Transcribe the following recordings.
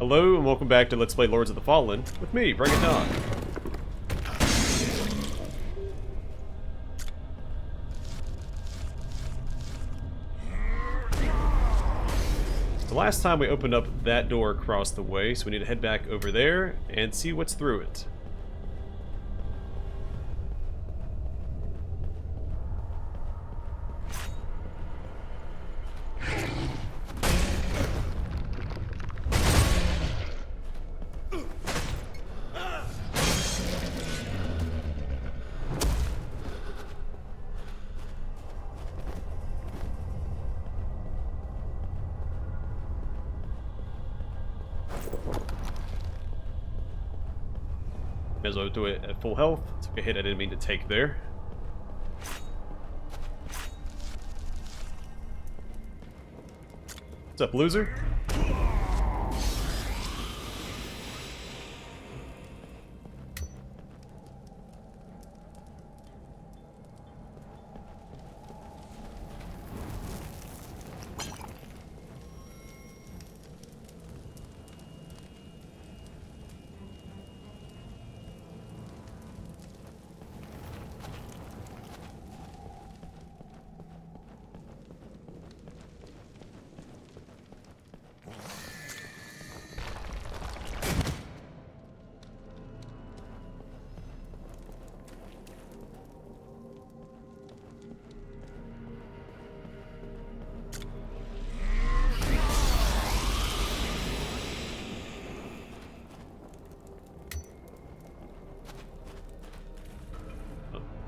Hello and welcome back to Let's Play Lords of the Fallen with me, Bring It On. The last time we opened up that door across the way, so we need to head back over there and see what's through it. May as well do it at full health. Took a hit I didn't mean to take there. What's up, loser?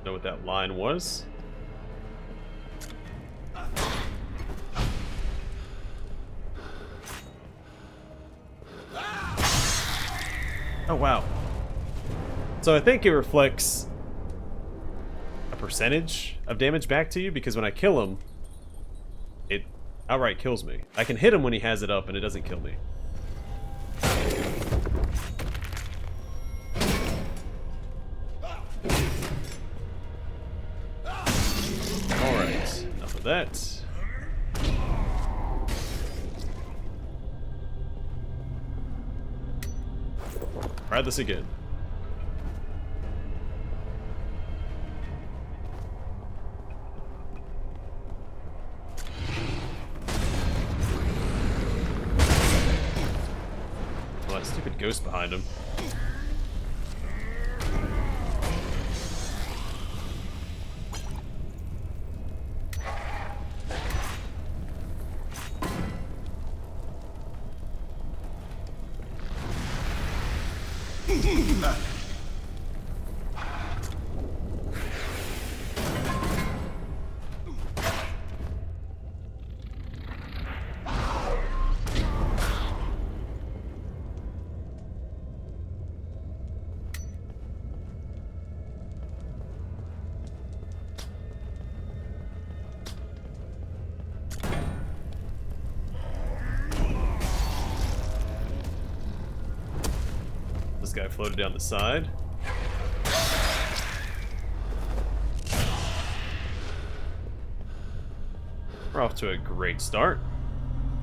Know what that line was. Oh wow. So I think it reflects a percentage of damage back to you, because when I kill him, it outright kills me. I can hit him when he has it up and it doesn't kill me. That. Try this again. Oh, that stupid ghost behind him. This guy floated down the side. We're off to a great start.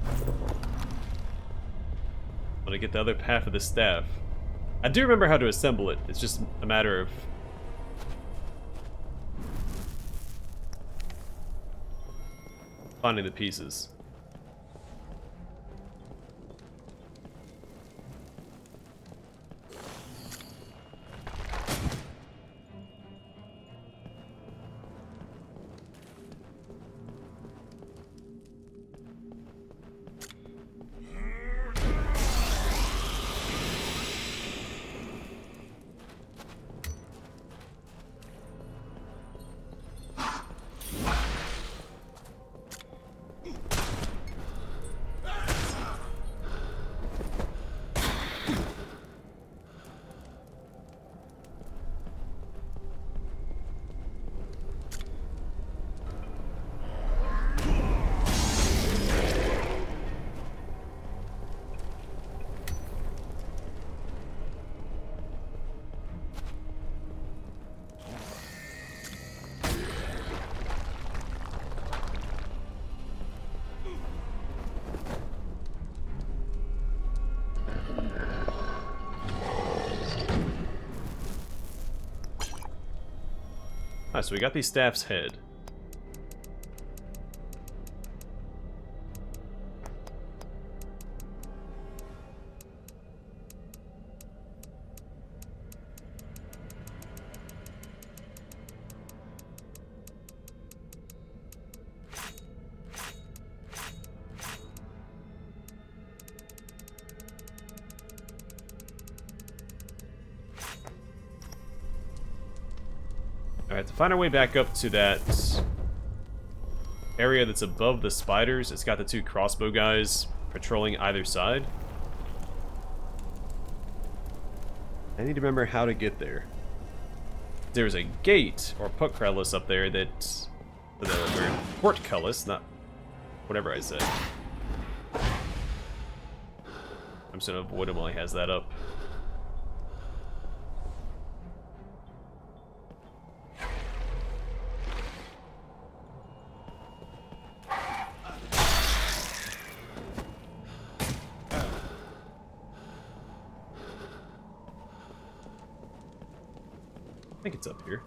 I'm gonna get the other half of the staff. I do remember how to assemble it. It's just a matter of finding the pieces. Alright, so we got the staff's head. Alright, to find our way back up to that area that's above the spiders, it's got the two crossbow guys patrolling either side. I need to remember how to get there. There's a gate, or portcullis up there that... or portcullis, not whatever I said. I'm just gonna avoid him while he has that up. I think it's up here.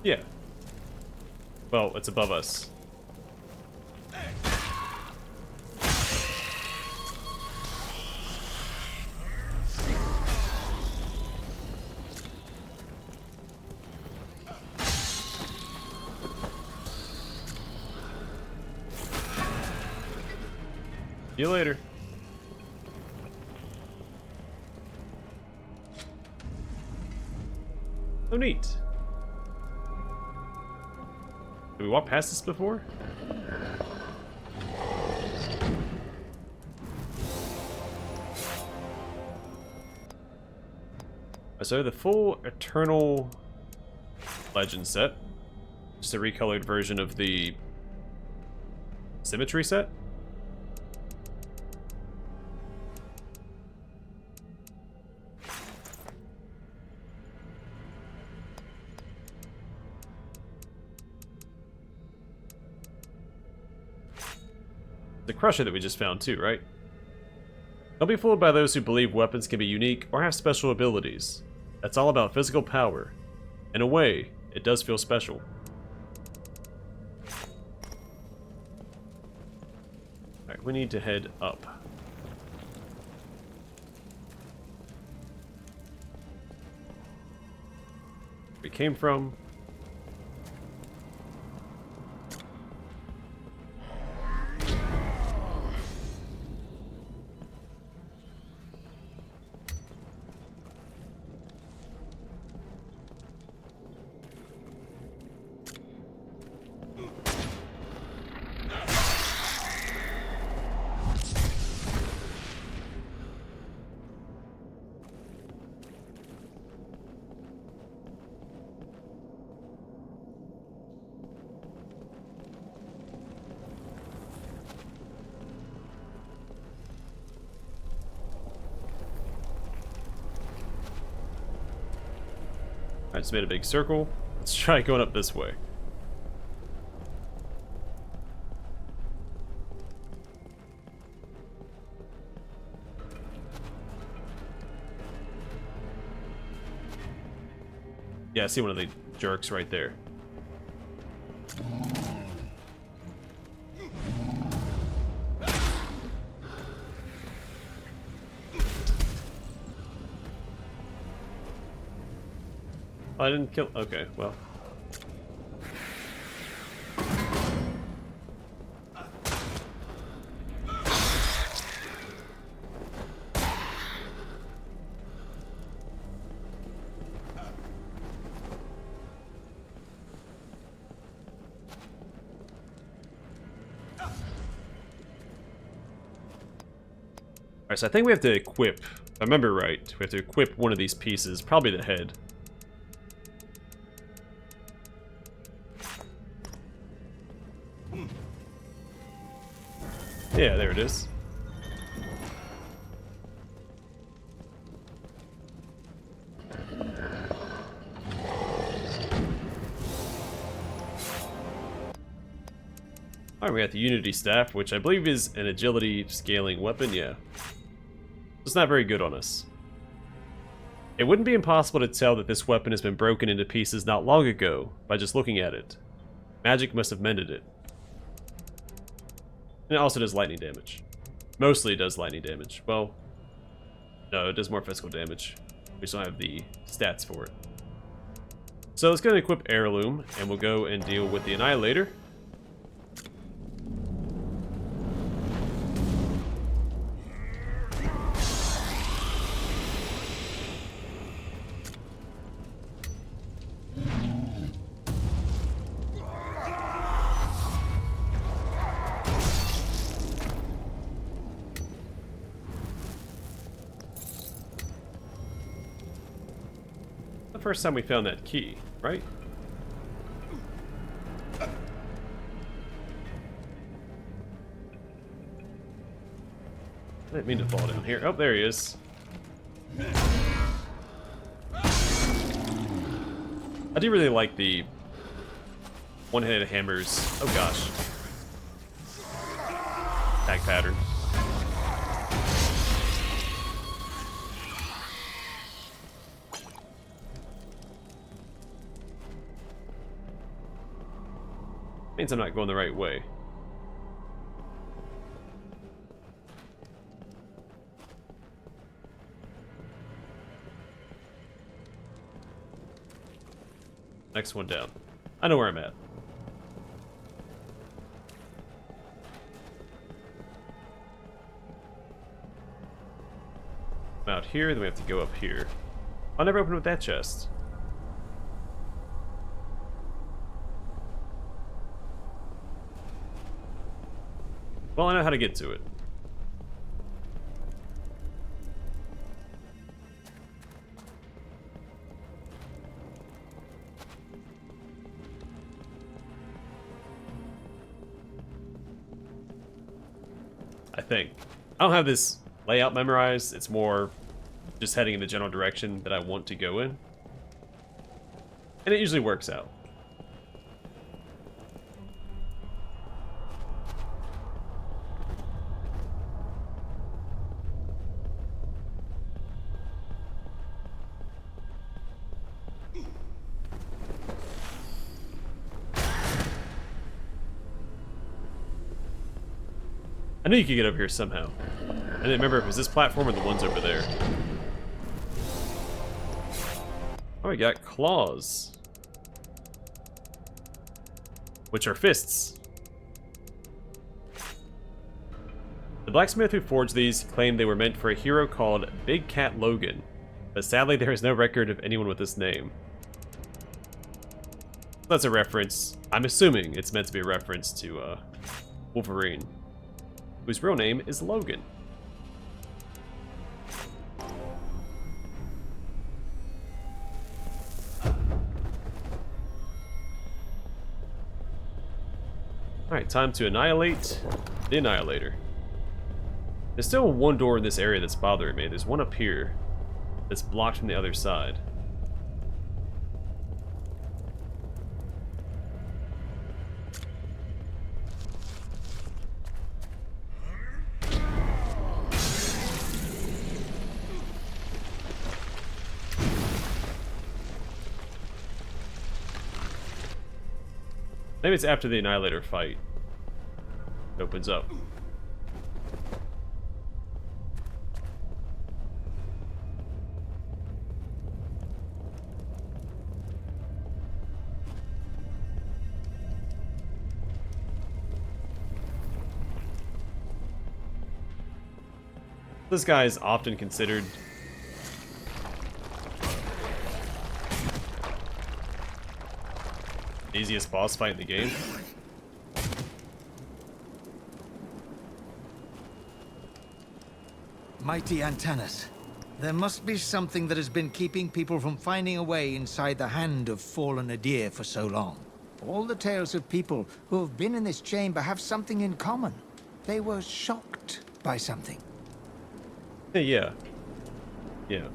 Yeah. Well, it's above us. See you later. Oh, neat. Did we walk past this before? So the full Eternal Legend set. Just a recolored version of the Symmetry set. The crusher that we just found too, right? Don't be fooled by those who believe weapons can be unique or have special abilities. That's all about physical power. In a way, it does feel special. Alright, we need to head up. Where we came from. I just made a big circle. Let's try going up this way. Yeah, I see one of the jerks right there. Oh, I didn't kill. Okay, well. Alright, so I think we have to equip, if I remember right, we have to equip one of these pieces, probably the head. Yeah, there it is. Alright, we got the Unity Staff, which I believe is an agility scaling weapon, yeah. It's not very good on us. It wouldn't be impossible to tell that this weapon has been broken into pieces not long ago by just looking at it. Magic must have mended it. And it also does lightning damage. Mostly it does lightning damage. Well, no, it does more physical damage. We just don't have the stats for it. So let's go and equip Heirloom, and we'll go and deal with the Annihilator. The first time we found that key, right? I didn't mean to fall down here. Oh, there he is. I do really like the one-handed hammers. Oh gosh. Attack pattern. Means I'm not going the right way. Next one down. I know where I'm at. I'm out here, then we have to go up here. I'll never open with that chest. Well, I know how to get to it. I think. I don't have this layout memorized. It's more just heading in the general direction that I want to go in. And it usually works out. I knew you could get over here somehow. I didn't remember if it was this platform or the ones over there. Oh, we got claws. Which are fists. The blacksmith who forged these claimed they were meant for a hero called Big Cat Logan, but sadly there is no record of anyone with this name. That's a reference. I'm assuming it's meant to be a reference to Wolverine, whose real name is Logan. Alright, time to annihilate the Annihilator. There's still one door in this area that's bothering me. There's one up here that's blocked from the other side. Maybe it's after the Annihilator fight. It opens up. This guy is often considered the easiest boss fight in the game. Mighty Antanas, there must be something that has been keeping people from finding a way inside the hand of fallen Adyr for so long. All the tales of people who have been in this chamber have something in common. They were shocked by something. Yeah. Yeah.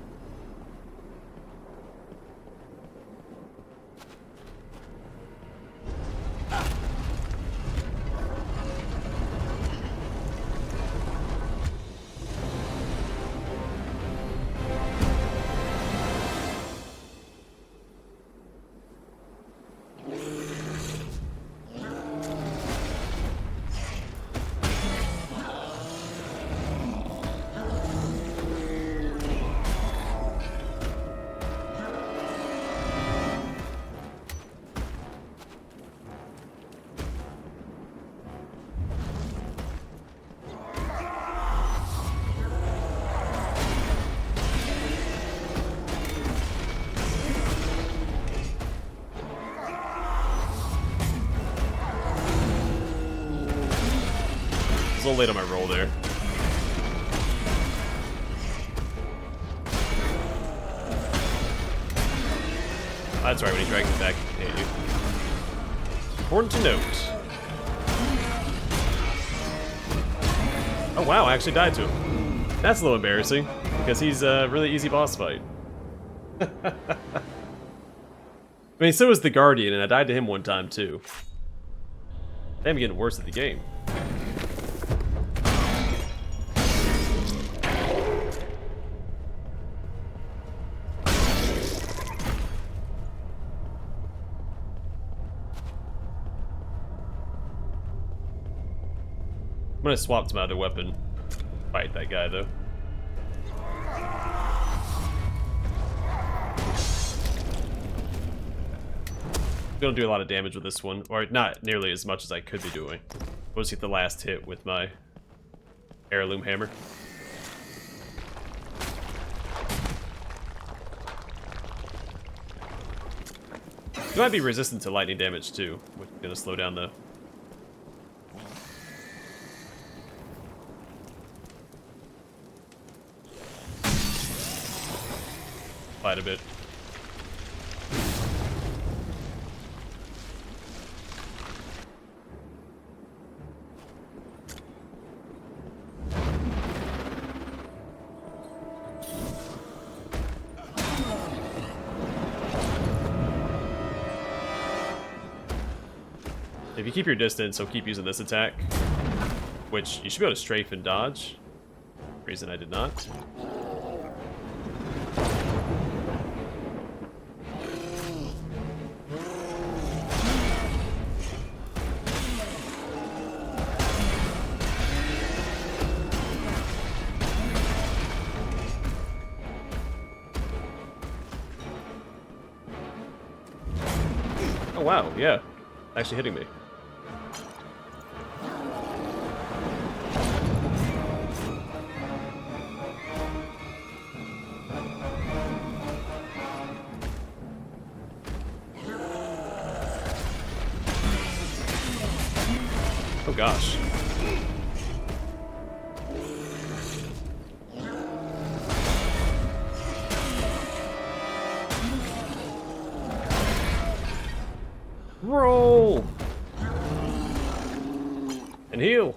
was a little late on my roll there. That's right, when he drags it back, he can hit you. Important to note. Oh wow, I actually died to him. That's a little embarrassing, because he's a really easy boss fight. I mean, so was the Guardian, and I died to him one time, too. I'm getting worse at the game. I'm gonna swap to my other weapon. Fight that guy, though. Gonna do a lot of damage with this one, or not nearly as much as I could be doing. We'll just get the last hit with my heirloom hammer. You might be resistant to lightning damage too, which is gonna slow down the fight a bit. If you keep your distance, he'll keep using this attack, which you should be able to strafe and dodge. Reason I did not. Oh wow, yeah. Actually hitting me. Oh gosh. Roll! And heal.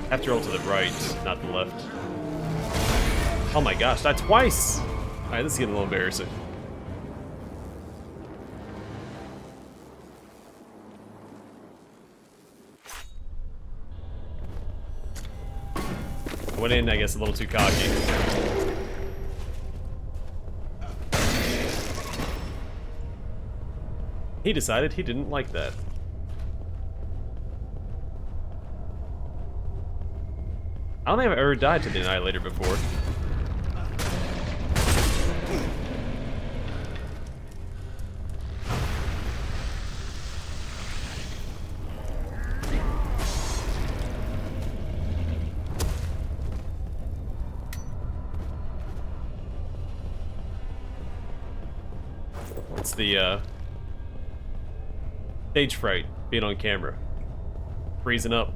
Have to roll to the right, not the left. Oh my gosh, that's twice! Alright, this is getting a little embarrassing. I went in, I guess, a little too cocky. He decided he didn't like that. I don't think I've ever died to the Annihilator before. It's the, stage fright, being on camera. Freezing up.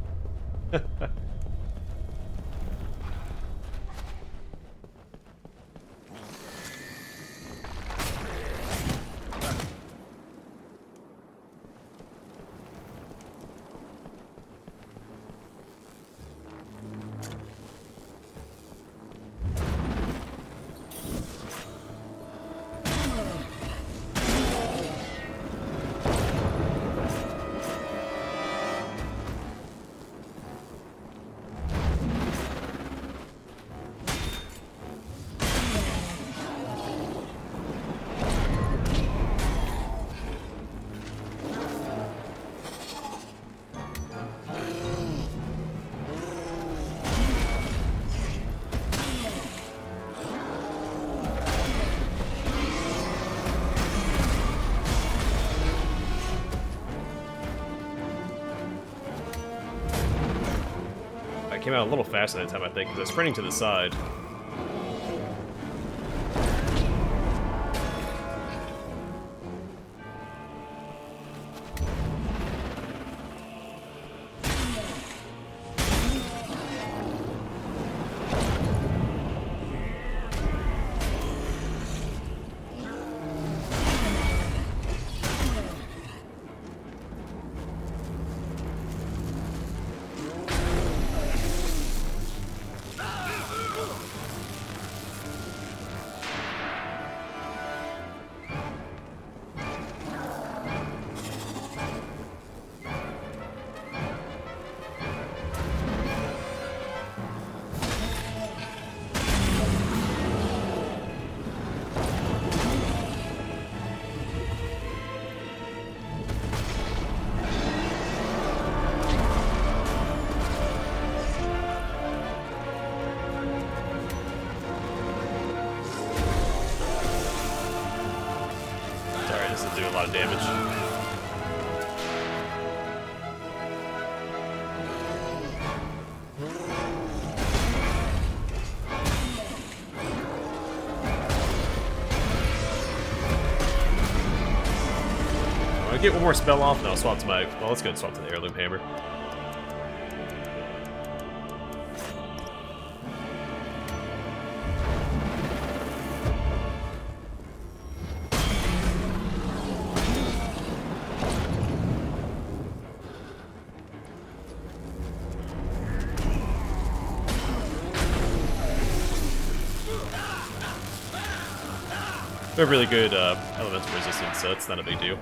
came out a little faster that time, I think, because I was sprinting to the side. Do a lot of damage. I get one more spell off, and I'll swap to my. Well, let's go and swap to the heirloom hammer. They're really good elemental resistance, so it's not a big deal.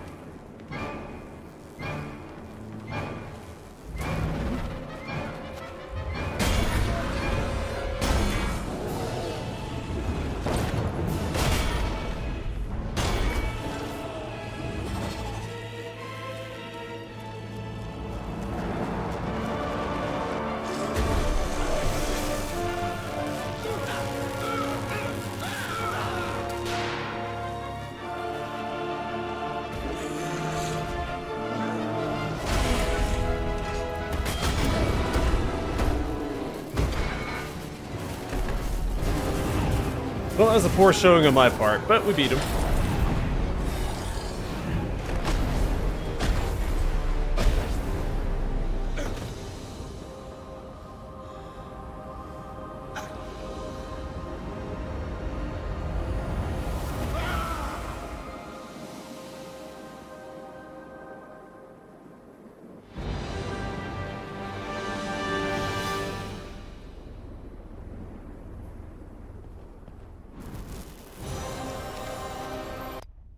Well, that was a poor showing on my part, but we beat him.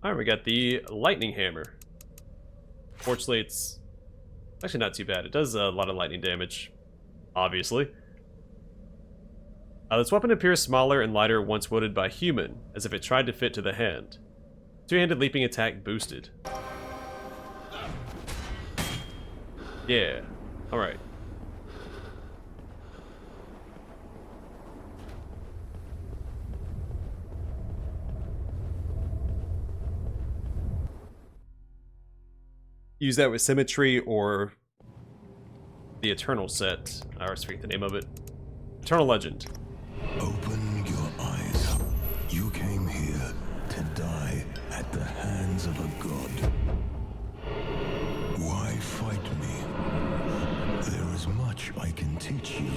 Alright, we got the lightning hammer. Fortunately, it's actually not too bad. It does a lot of lightning damage, obviously. This weapon appears smaller and lighter once wielded by human, as if it tried to fit to the hand. Two-handed leaping attack boosted. Yeah, alright. Use that with symmetry or the Eternal set. I always forget the name of it. Eternal Legend. Open your eyes. You came here to die at the hands of a god. Why fight me? There is much I can teach you.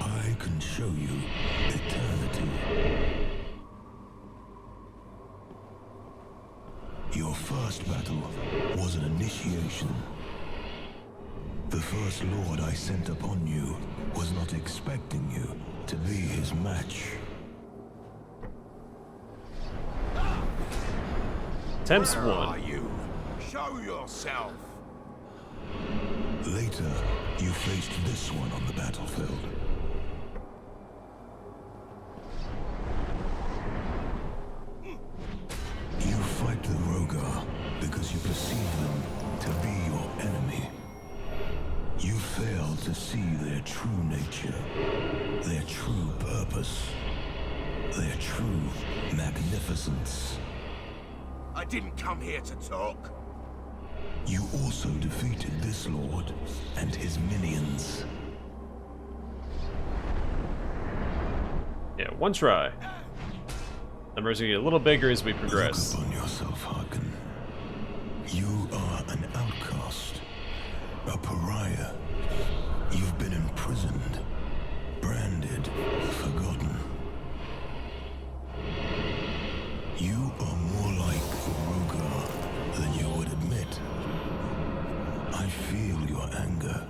I can show you eternity. Your first battle was an initiation. The first lord I sent upon you was not expecting you to be his match. Temps Where 1. are you? Show yourself. Later, you faced this one on the battlefield. You fight the Rhogar because you perceive them to be your enemy. You fail to see their true nature, their true purpose, their true magnificence. I didn't come here to talk. You also defeated this lord and his minions. One try. Numbers are getting a little bigger as we progress. Look upon yourself, Harkyn. You are an outcast, a pariah. You've been imprisoned, branded, forgotten. You are more like Rhogar than you would admit. I feel your anger.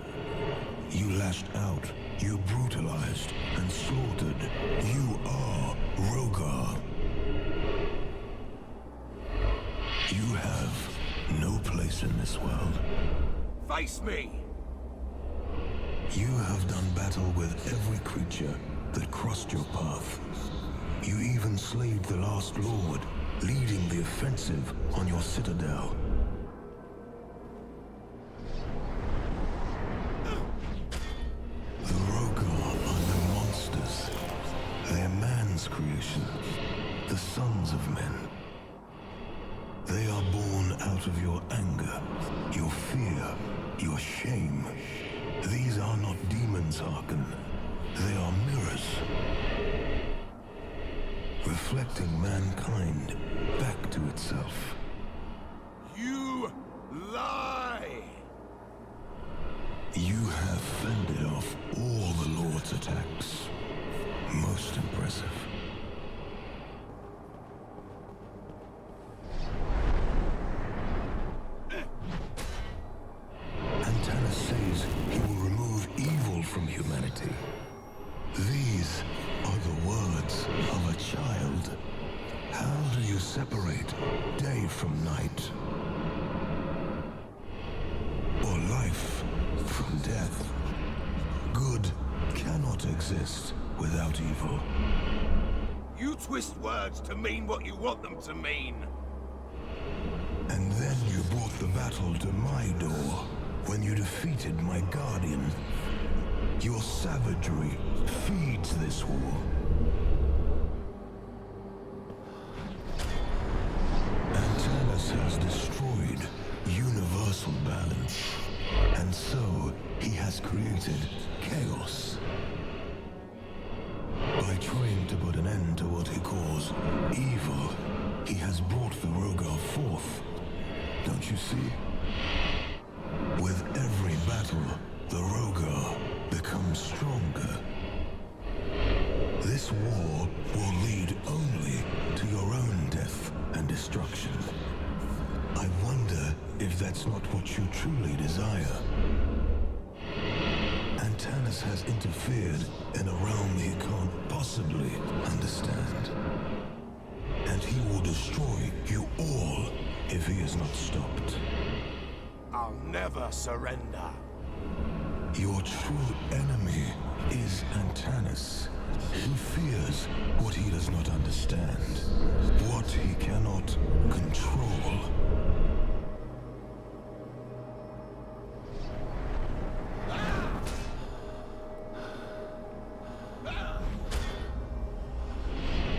You lashed out, you brutalized and slaughtered. You are Rhogar. You have no place in this world. Face me! You have done battle with every creature that crossed your path. You even slayed the last lord, leading the offensive on your citadel. The Rhogar are no monsters. They're man's creation, the sons of men. They are born out of your anger, your fear, your shame. These are not demons, Harkyn. They are mirrors. Reflecting mankind back to itself. You lie! You have fended off all the Lord's attacks. Most impressive. Antanas says he will remove evil from humanity. These are the words of a child. How do you separate day from night? Or life from death? Good cannot exist without evil. You twist words to mean what you want them to mean. And then you brought the battle to my door when you defeated my guardian. Your savagery feeds this war. Antanas has destroyed universal balance, and so he has created chaos. By trying to put an end to what he calls evil, he has brought the Rhogar forth. Don't you see? With every battle, the Rhogar becomes stronger. This war will lead only to your own death and destruction. I wonder if that's not what you truly desire. Antanas has interfered in a realm he can't possibly understand. And he will destroy you all if he is not stopped. I'll never surrender. Your true enemy is Antanas. He fears what he does not understand, what he cannot control.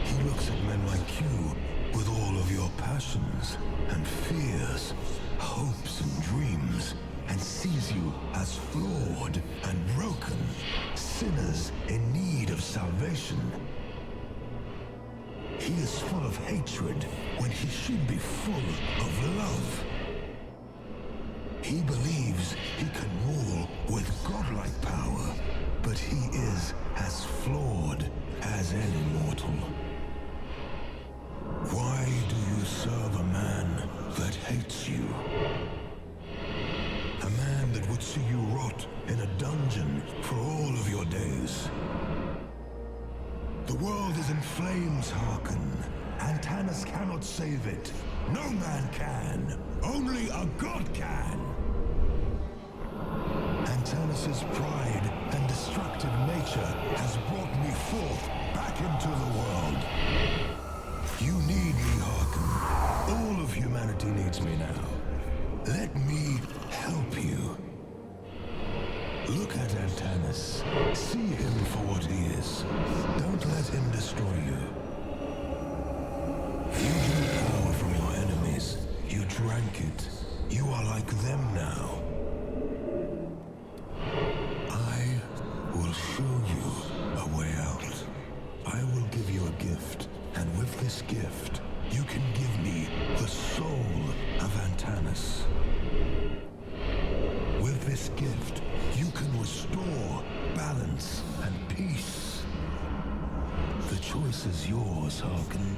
He looks at men like you with all of your passions and fears, hopes and dreams, and sees you as flawed and broken, sinners in need of salvation. He is full of hatred when he should be full of love. He believes he can rule with godlike power, but he is as flawed as any mortal. Why do you serve a man that hates you? A man that would see you rot in a dungeon for all of your days. The world is in flames, Harkyn. Antanas cannot save it. No man can. Only a god can. Antanas' pride and destructive nature has brought me forth back into the world. You need me, Harkyn. All of humanity needs me now. Let me help you. Look at Antanas. See him for what he is. Don't let him destroy you. You drew power from your enemies. You drank it. You are like them now. I will show you a way out. I will give gift, you can give me the soul of Antanas. With this gift, you can restore balance and peace. The choice is yours, Harkyn.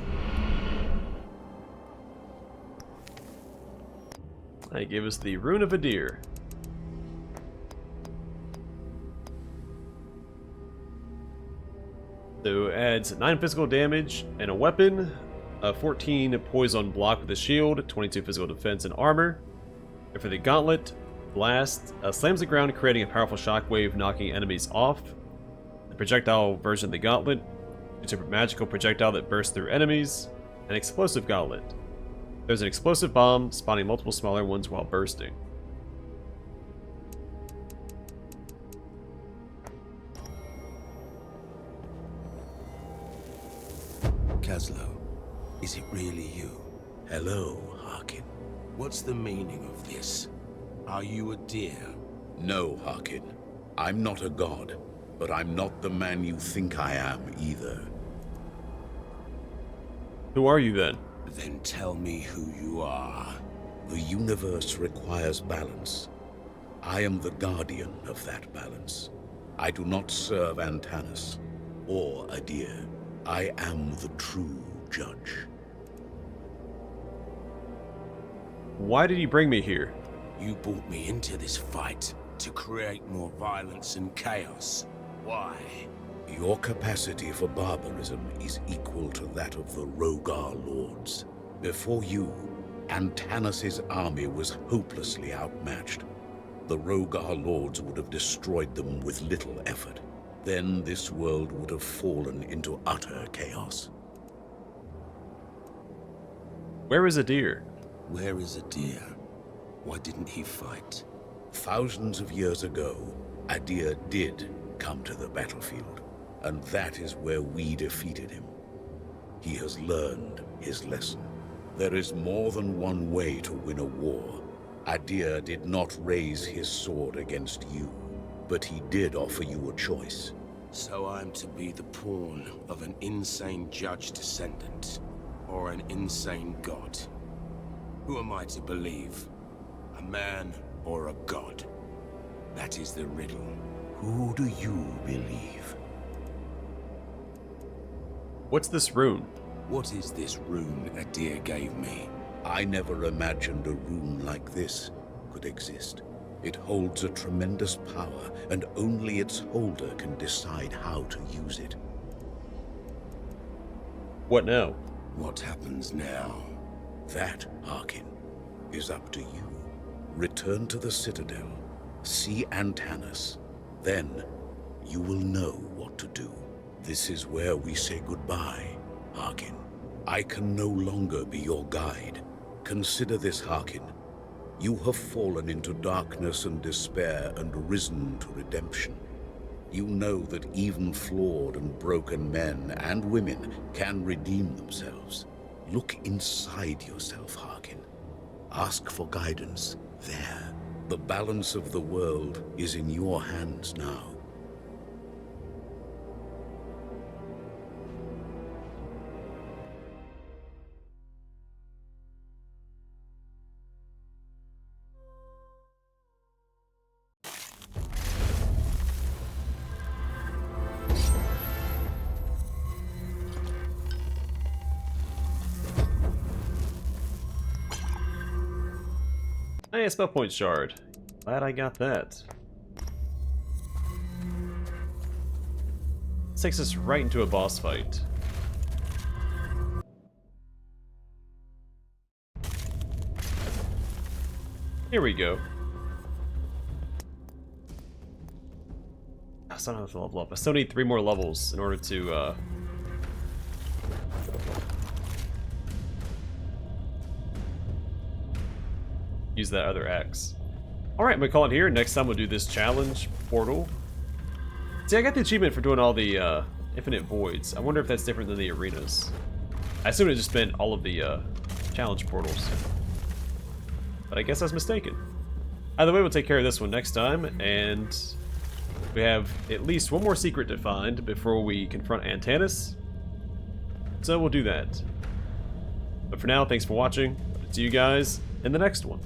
They gave us the Rune of Adyr. So adds 9 physical damage and a weapon, 14 poison block with a shield, 22 physical defense and armor. And for the gauntlet, blast slams the ground, creating a powerful shockwave, knocking enemies off. The projectile version of the gauntlet, it's a magical projectile that bursts through enemies. An explosive gauntlet. There's an explosive bomb, spawning multiple smaller ones while bursting. Kaslo, is it really you? Hello, Harkyn. What's the meaning of this? Are you Adyr? No, Harkyn. I'm not a god, but I'm not the man you think I am either. Who are you then? Then tell me who you are. The universe requires balance. I am the guardian of that balance. I do not serve Antanas or Adyr. I am the true judge. Why did you bring me here? You brought me into this fight to create more violence and chaos. Why? Your capacity for barbarism is equal to that of the Rhogar Lords. Before you, Antanas' army was hopelessly outmatched. The Rhogar Lords would have destroyed them with little effort. Then this world would have fallen into utter chaos. Where is Adyr? Where is Adyr? Why didn't he fight? Thousands of years ago, Adyr did come to the battlefield, and that is where we defeated him. He has learned his lesson. There is more than one way to win a war. Adyr did not raise his sword against you, but he did offer you a choice. So I'm to be the pawn of an insane judge descendant, or an insane god? Who am I to believe? A man or a god? That is the riddle. Who do you believe? What's this rune? What is this rune Adyr gave me? I never imagined a rune like this could exist. It holds a tremendous power, and only its holder can decide how to use it. What now? What happens now? That, Harkyn, is up to you. Return to the citadel, see Antanas, then you will know what to do. This is where we say goodbye, Harkyn. I can no longer be your guide. Consider this, Harkyn. You have fallen into darkness and despair and risen to redemption. You know that even flawed and broken men and women can redeem themselves. Look inside yourself, Harkyn. Ask for guidance there. The balance of the world is in your hands now. Hey, a spell point shard. Glad I got that. This takes us right into a boss fight. Here we go. I still don't have to level up. I still need 3 more levels in order to use that other axe. Alright, I'm gonna call it here. Next time we'll do this challenge portal. See, I got the achievement for doing all the infinite voids. I wonder if that's different than the arenas. I assume it just meant all of the challenge portals. But I guess I was mistaken. Either way, we'll take care of this one next time, and we have at least 1 more secret to find before we confront Antanas. So we'll do that But for now, thanks for watching. I'll see you guys in the next one.